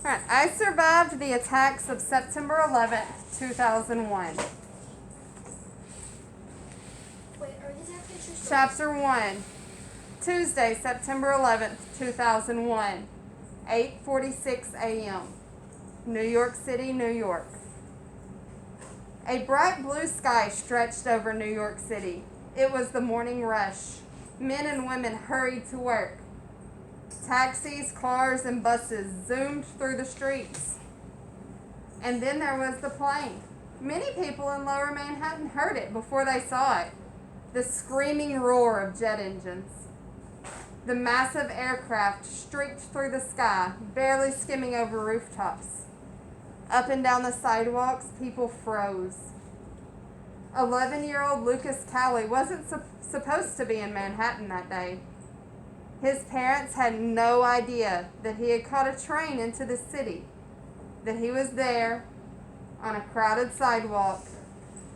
All right, I survived the attacks of September 11th, 2001. Wait, are these actually true stories? Chapter 1, Tuesday, September 11th, 2001, 8:46 a.m., New York City, New York. A bright blue sky stretched over New York City. It was the morning rush. Men and women hurried to work. Taxis, cars, and buses zoomed through the streets. And then there was the plane. Many people in Lower Manhattan heard it before they saw it. The screaming roar of jet engines. The massive aircraft streaked through the sky, barely skimming over rooftops. Up and down the sidewalks, people froze. 11-year-old Lucas Cowley wasn't supposed to be in Manhattan that day. His parents had no idea that he had caught a train into the city, that he was there on a crowded sidewalk,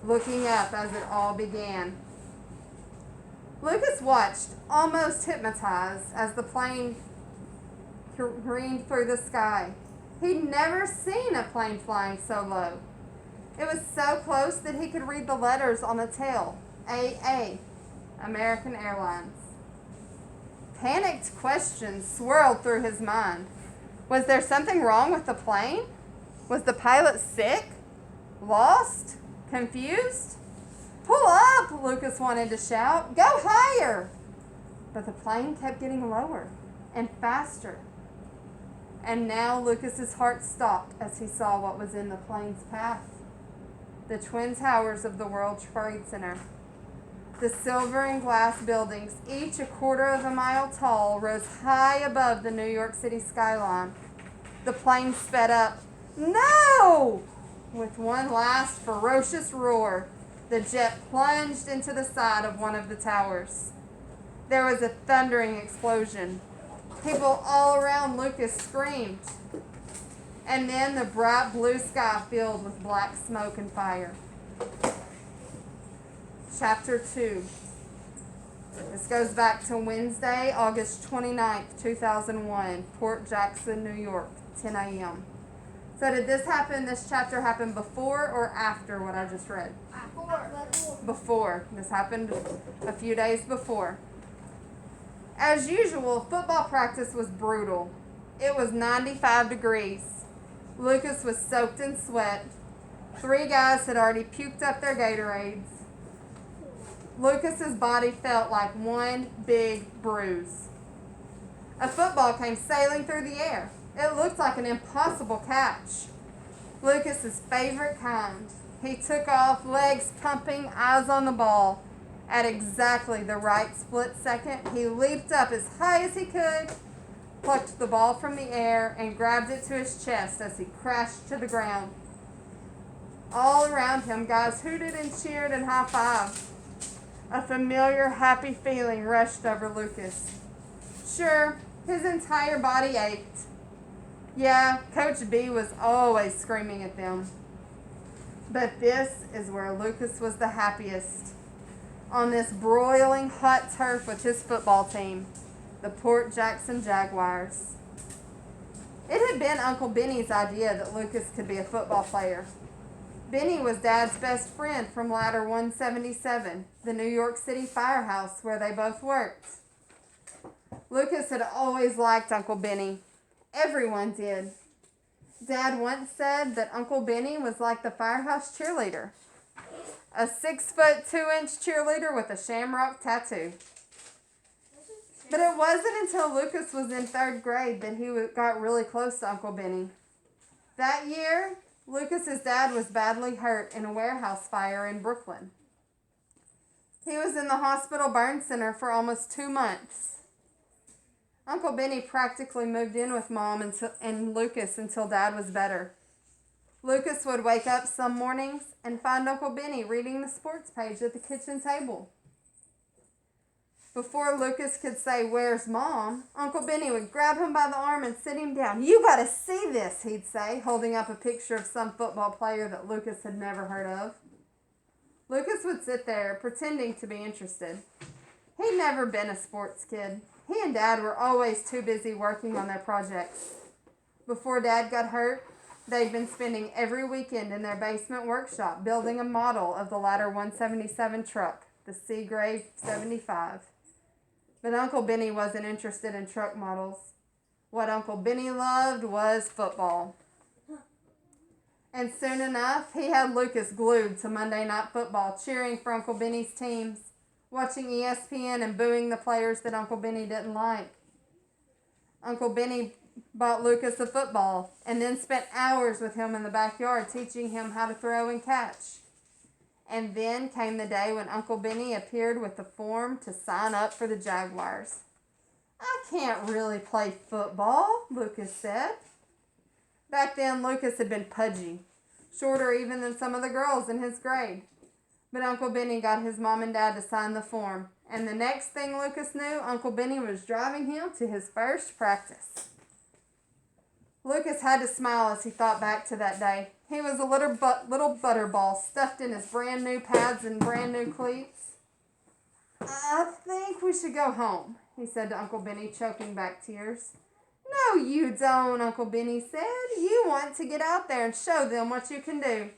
looking up as it all began. Lucas watched, almost hypnotized, as the plane careened through the sky. He'd never seen a plane flying so low. It was so close that he could read the letters on the tail. AA, American Airlines. Panicked questions swirled through his mind. Was there something wrong with the plane? Was the pilot sick? Lost? Confused? Pull up, Lucas wanted to shout. Go higher! But the plane kept getting lower and faster. And now Lucas's heart stopped as he saw what was in the plane's path. The twin towers of the World Trade Center. The silver and glass buildings, each a quarter of a mile tall, rose high above the New York City skyline. The plane sped up. No! With one last ferocious roar, the jet plunged into the side of one of the towers. There was a thundering explosion. People all around Lucas screamed. And then the bright blue sky filled with black smoke and fire. Chapter 2. This goes back to Wednesday, August 29th, 2001, Port Jackson, New York, 10 a.m. So did this chapter happen before or after what I just read? Before. This happened a few days before. As usual, football practice was brutal. It was 95 degrees. Lucas was soaked in sweat. 3 guys had already puked up their Gatorades. Lucas's body felt like one big bruise. A football came sailing through the air. It looked like an impossible catch. Lucas's favorite kind. He took off, legs pumping, eyes on the ball. At exactly the right split second, he leaped up as high as he could, plucked the ball from the air, and grabbed it to his chest as he crashed to the ground. All around him, guys hooted and cheered and high-fived. A familiar, happy feeling rushed over Lucas. Sure, his entire body ached. Yeah, Coach B was always screaming at them. But this is where Lucas was the happiest. On this broiling hot turf with his football team, the Port Jackson Jaguars. It had been Uncle Benny's idea that Lucas could be a football player. Benny was Dad's best friend from Ladder 177, the New York City firehouse where they both worked. Lucas had always liked Uncle Benny. Everyone did. Dad once said that Uncle Benny was like the firehouse cheerleader. A 6'2" cheerleader with a shamrock tattoo. But it wasn't until Lucas was in 3rd grade that he got really close to Uncle Benny. That year, Lucas's dad was badly hurt in a warehouse fire in Brooklyn. He was in the hospital burn center for almost 2 months. Uncle Benny practically moved in with Mom and Lucas until Dad was better. Lucas would wake up some mornings and find Uncle Benny reading the sports page at the kitchen table. Before Lucas could say, "Where's Mom?" Uncle Benny would grab him by the arm and sit him down. "You gotta see this," he'd say, holding up a picture of some football player that Lucas had never heard of. Lucas would sit there, pretending to be interested. He'd never been a sports kid. He and Dad were always too busy working on their projects. Before Dad got hurt, they'd been spending every weekend in their basement workshop building a model of the latter 177 truck, the Seagrave 75. But Uncle Benny wasn't interested in truck models. What Uncle Benny loved was football. And soon enough, he had Lucas glued to Monday Night Football, cheering for Uncle Benny's teams, watching ESPN and booing the players that Uncle Benny didn't like. Uncle Benny bought Lucas a football and then spent hours with him in the backyard teaching him how to throw and catch. And then came the day when Uncle Benny appeared with the form to sign up for the Jaguars. "I can't really play football," Lucas said. Back then, Lucas had been pudgy, shorter even than some of the girls in his grade. But Uncle Benny got his mom and dad to sign the form, and the next thing Lucas knew, Uncle Benny was driving him to his first practice. Lucas had to smile as he thought back to that day. He was a little butterball stuffed in his brand new pads and brand new cleats. "I think we should go home," he said to Uncle Benny, choking back tears. "No, you don't," Uncle Benny said. "You want to get out there and show them what you can do."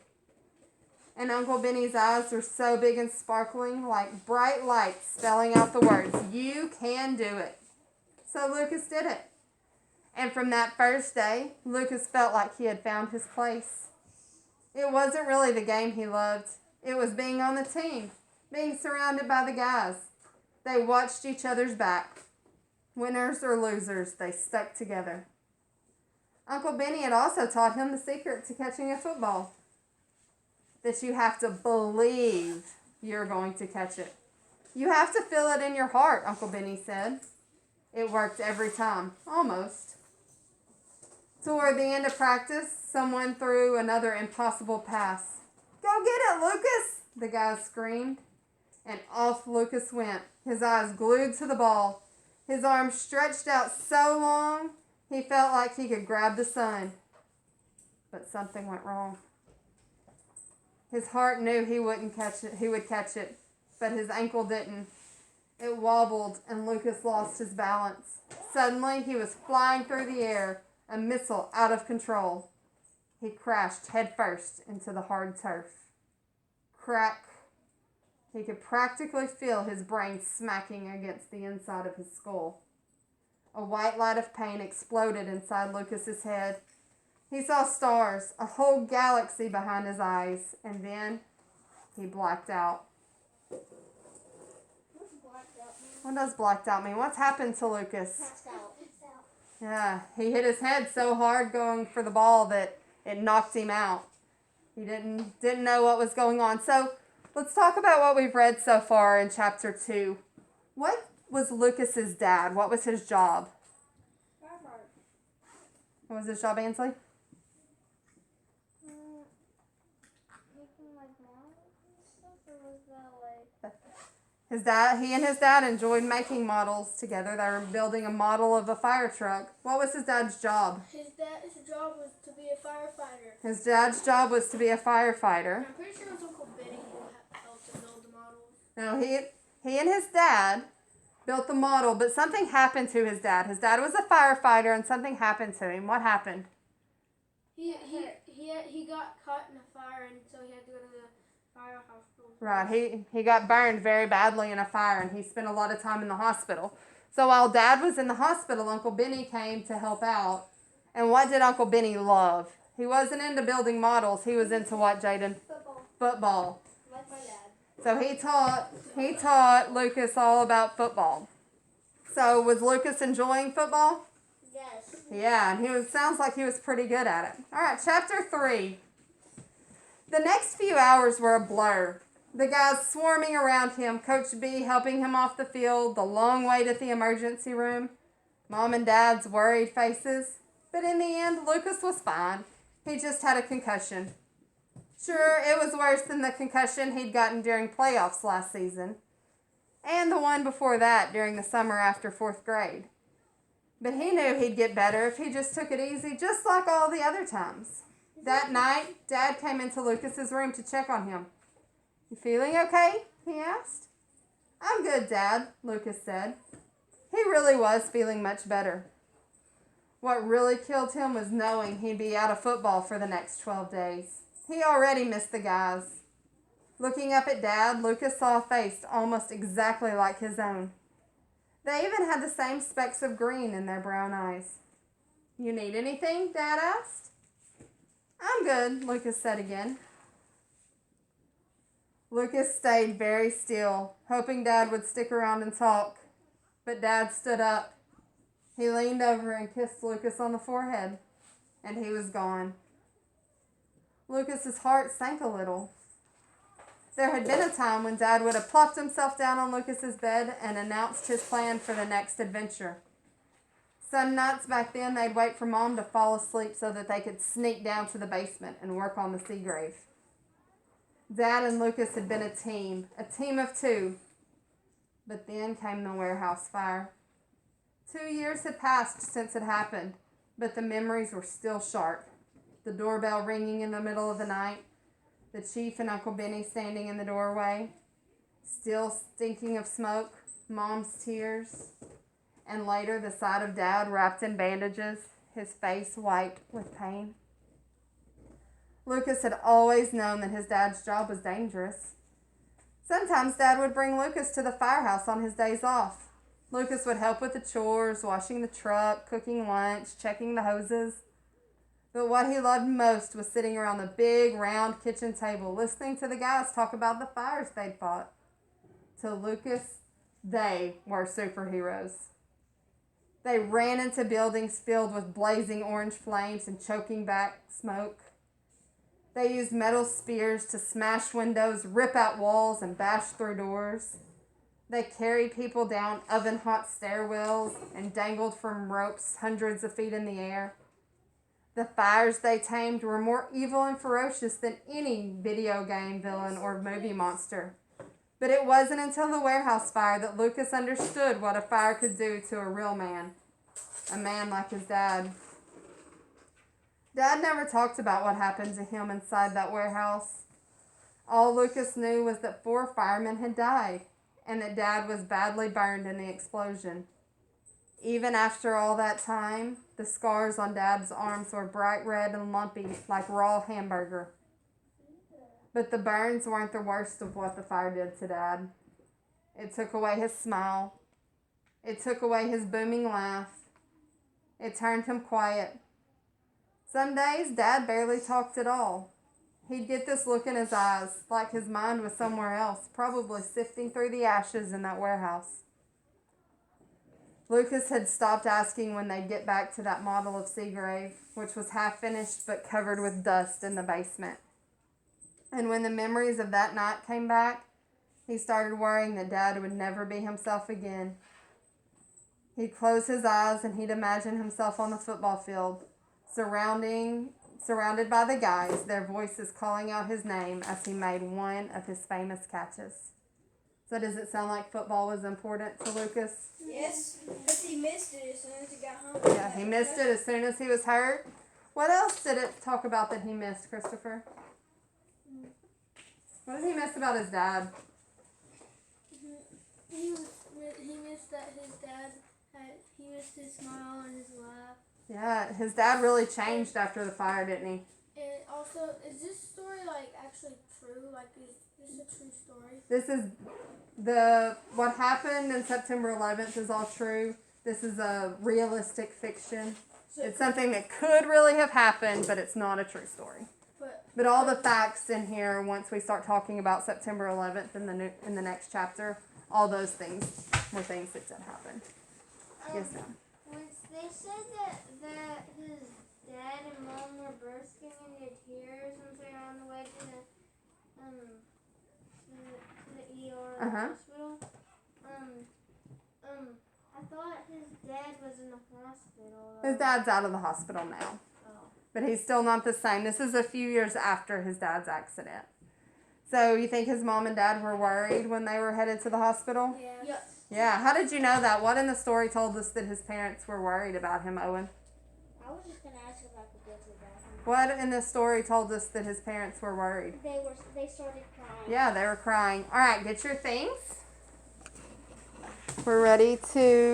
And Uncle Benny's eyes were so big and sparkling, like bright lights spelling out the words, "You can do it." So Lucas did it. And from that first day, Lucas felt like he had found his place. It wasn't really the game he loved. It was being on the team, being surrounded by the guys. They watched each other's back. Winners or losers, they stuck together. Uncle Benny had also taught him the secret to catching a football. That you have to believe you're going to catch it. You have to feel it in your heart, Uncle Benny said. It worked every time, almost. Toward the end of practice, someone threw another impossible pass. "Go get it, Lucas!" the guys screamed. And off Lucas went, his eyes glued to the ball, his arms stretched out so long he felt like he could grab the sun. But something went wrong. His heart knew he wouldn't catch it. He would catch it, but his ankle didn't. It wobbled, and Lucas lost his balance. Suddenly, he was flying through the air, a missile out of control. He crashed headfirst into the hard turf. Crack. He could practically feel his brain smacking against the inside of his skull. A white light of pain exploded inside Lucas's head. He saw stars, a whole galaxy behind his eyes, and then he blacked out. What's blacked out mean? What does blacked out mean? What's happened to Lucas? Passed out. Yeah, he hit his head so hard going for the ball that it knocked him out. He didn't know what was going on. So let's talk about what we've read so far in chapter 2. What was Lucas's dad? What was his job? Firefighter. What was his job, Ainsley? Making like models and stuff, or was that like? He and his dad enjoyed making models together. They were building a model of a fire truck. What was his dad's job? His job was to be a firefighter. His dad's job was to be a firefighter. I'm pretty sure it was Uncle Benny who helped to build the models. No, he and his dad built the model, but something happened to his dad. His dad was a firefighter, and something happened to him. What happened? He got caught in a fire, and so he had to go to the fire hospital. Right, he got burned very badly in a fire, and he spent a lot of time in the hospital. So while Dad was in the hospital, Uncle Benny came to help out. And what did Uncle Benny love? He wasn't into building models. He was into what, Jaden? Football. Like my dad. So he taught Lucas all about football. So was Lucas enjoying football? Yes. Yeah, and sounds like he was pretty good at it. All right, chapter 3. The next few hours were a blur. The guys swarming around him, Coach B helping him off the field, the long wait at the emergency room, Mom and Dad's worried faces. But in the end, Lucas was fine. He just had a concussion. Sure, it was worse than the concussion he'd gotten during playoffs last season, and the one before that during the summer after 4th grade. But he knew he'd get better if he just took it easy, just like all the other times. That night, Dad came into Lucas's room to check on him. "You feeling okay?" he asked. "I'm good, Dad," Lucas said. He really was feeling much better. What really killed him was knowing he'd be out of football for the next 12 days. He already missed the guys. Looking up at Dad, Lucas saw a face almost exactly like his own. They even had the same specks of green in their brown eyes. "You need anything?" Dad asked. "I'm good," Lucas said again. Lucas stayed very still, hoping Dad would stick around and talk. But Dad stood up. He leaned over and kissed Lucas on the forehead, and he was gone. Lucas's heart sank a little. There had been a time when Dad would have plopped himself down on Lucas's bed and announced his plan for the next adventure. Some nights back then, they'd wait for Mom to fall asleep so that they could sneak down to the basement and work on the Seagrave. Dad and Lucas had been a team of two. But then came the warehouse fire. 2 years had passed since it happened, but the memories were still sharp. The doorbell ringing in the middle of the night, the Chief and Uncle Benny standing in the doorway, still stinking of smoke, Mom's tears, and later the sight of Dad wrapped in bandages, his face white with pain. Lucas had always known that his dad's job was dangerous. Sometimes Dad would bring Lucas to the firehouse on his days off. Lucas would help with the chores, washing the truck, cooking lunch, checking the hoses. But what he loved most was sitting around the big, round kitchen table, listening to the guys talk about the fires they'd fought. To Lucas, they were superheroes. They ran into buildings filled with blazing orange flames and choking back smoke. They used metal spears to smash windows, rip out walls, and bash through doors. They carried people down oven-hot stairwells and dangled from ropes hundreds of feet in the air. The fires they tamed were more evil and ferocious than any video game villain or movie monster. But it wasn't until the warehouse fire that Lucas understood what a fire could do to a real man. A man like his dad. Dad never talked about what happened to him inside that warehouse. All Lucas knew was that 4 firemen had died, and that Dad was badly burned in the explosion. Even after all that time, the scars on Dad's arms were bright red and lumpy like raw hamburger. But the burns weren't the worst of what the fire did to Dad. It took away his smile. It took away his booming laugh. It turned him quiet. Some days, Dad barely talked at all. He'd get this look in his eyes, like his mind was somewhere else, probably sifting through the ashes in that warehouse. Lucas had stopped asking when they'd get back to that model of Seagrave, which was half finished but covered with dust in the basement. And when the memories of that night came back, he started worrying that Dad would never be himself again. He'd close his eyes and he'd imagine himself on the football field, surrounded by the guys, their voices calling out his name as he made one of his famous catches. So does it sound like football was important to Lucas? Yes, because he missed it as soon as he got home. Yeah, he missed it as soon as he was hurt. What else did it talk about that he missed, Christopher? What did he miss about his dad? He missed that he missed his smile and his laugh. Yeah, his dad really changed after the fire, didn't he? And also, is this story actually true? Is this a true story? This is what happened in September 11th is all true. This is a realistic fiction. It's something that could really have happened, but it's not a true story. But all the facts in here, once we start talking about September 11th in the next chapter, all those things were things that did happen. Yes, ma'am. When they said that his dad and mom were bursting into tears once they were on the way to the ER or the hospital, I thought his dad was in the hospital. His dad's out of the hospital now. Oh. But he's still not the same. This is a few years after his dad's accident. So you think his mom and dad were worried when they were headed to the hospital? Yes. Yeah. How did you know that? What in the story told us that his parents were worried about him, Owen? I was just going to ask if I could go to the bathroom. What in the story told us that his parents were worried? They started crying. Yeah, they were crying. All right, get your things. We're ready to